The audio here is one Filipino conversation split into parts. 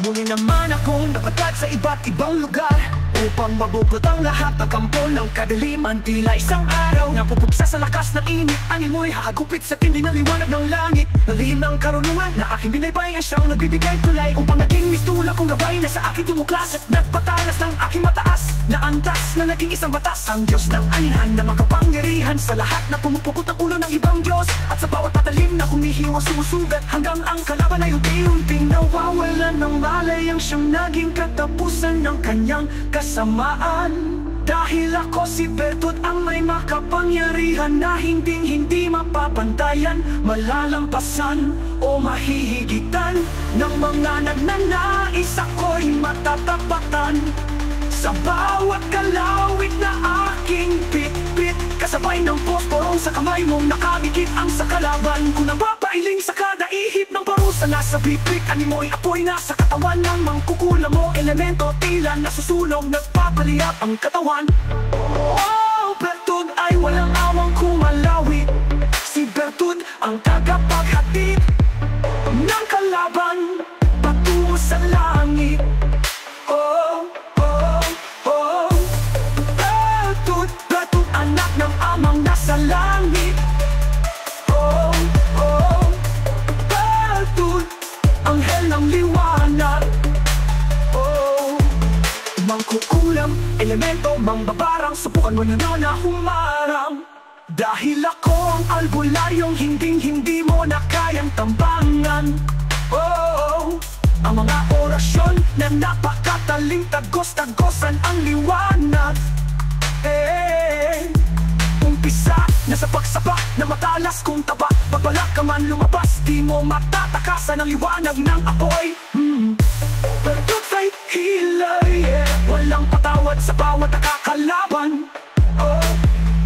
Muli naman akong napadpad sa iba't ibang lugar upang mabukod ang lahat ng kampo ng kadiliman. Tila isang araw na pupuksa sa lakas ng init. Ang imo'y hahagupit sa tindi ng liwanag ng langit. Nalihim ng karunungan na aking binaybay ang siyang nagbibigay tulay upang naging mistula kong gabay na sa aking tumuklas at nagpatalas ng aking mataas na antas na naging isang batas. Ang Diyos ng anihan na makapangyarihan sa lahat na pumupukot ang ulo ng ibang Diyos. At sa bawat patalim na humihiwas sumusugat hanggang ang kalaban ay unti-unting nawawalan ng malay. Ang siyang naging katapusan ng kanyang kasamaan. Dahil ako si Bertud ang may makapangyarihan na hindi mapapantayan, malalampasan o mahihigitan ng mga nagnanais. Ako'y matatapatan sa bawat kalawit na aking pitpit. Kasabay ng posporong sa kamay mong nakabikit ang sa kalaban ko napapailing sa kada ihip ng parusa. Nasa bibig, animoy apoy na sa katawan ng mangkukula mo. Elemento tila nasusunog, nagpapaliyap ang katawan. Oh, Bertud ay walang awang kumalawi. Si Bertud ang tagapaghatid ng kalaban patungo sa langit. Oh, oh, oh, Bertud, Bertud, anak ng amang nasa langit. Oh, oh, Bertud, anghel ng liwanag. Oh, mangkukulam, elemento, mangbabarang, subukan mo na humarang. Dahil ako ang albularyong hindi mo na kayang tambangan. Oh, ang mga orasyon na napakataling tagos-tagosan ang liwanag. Umpisa na sa pagsaba na matalas kung taba. Pagbalak ka man lumabas, di mo matatakasan ang liwanag ng apoy. Bertud faith healer, yeah. Walang patawad sa bawat nakakalaban. Oh,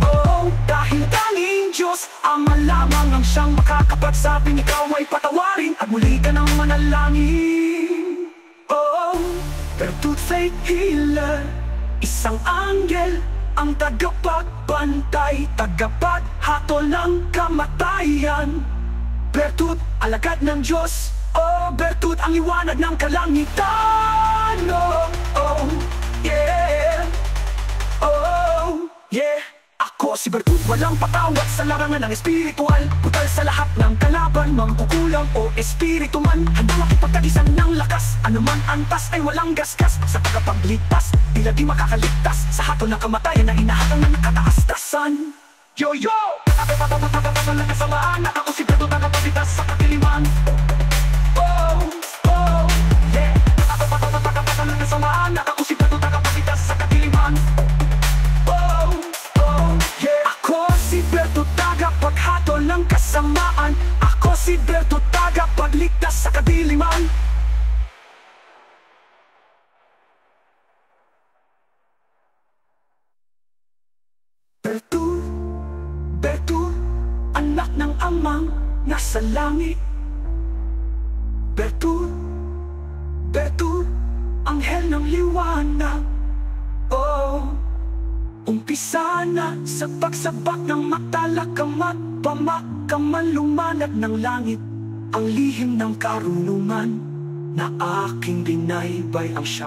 oh, dahil tanging Diyos Ama lamang ang siyang makakapagsabing ikaw ay patawarin at muli ka ng manalangin. Oh, Bertud faith healer, isang anghel ang tagapagbantay, tagapaghatol ng kamatayan. Bertud, alagad ng Diyos. Oh, Bertud, ang liwanag ng kalangitan. Oh, oh, yeah. Oh, yeah. Ako si Bertud, walang patawat sa larangan ng espiritual. Butal sa lahat ng kalaban, mangkukulam o espiritu man. Handang makipagtagisan ng lakas, anuman antas ay walang gasgas. Sa tagapagligtas, tila di makakaligtas sa hatol ng kamatayan na inahatang ng nakataas-tasan. Yo-yo! Ng kasamaan, ako si Bertud, tagapagligtas sa katiliman. Oh, oh, yeah. Ng kasamaan, ako si Bertud, tagapagligtas sa katiliman. Tagapaghatol ng kasamaan. Ako si Bertud, tagapagligtas sa kadiliman. Bertud, Bertud, anak ng amang nasa langit. Bertud, Bertud, anghel ng liwanag. Oh, umpisa na sa pagsabak ng matalakamat, pamakaman lumanag ng langit. Ang lihim ng karunungan na aking binaybay ang siya.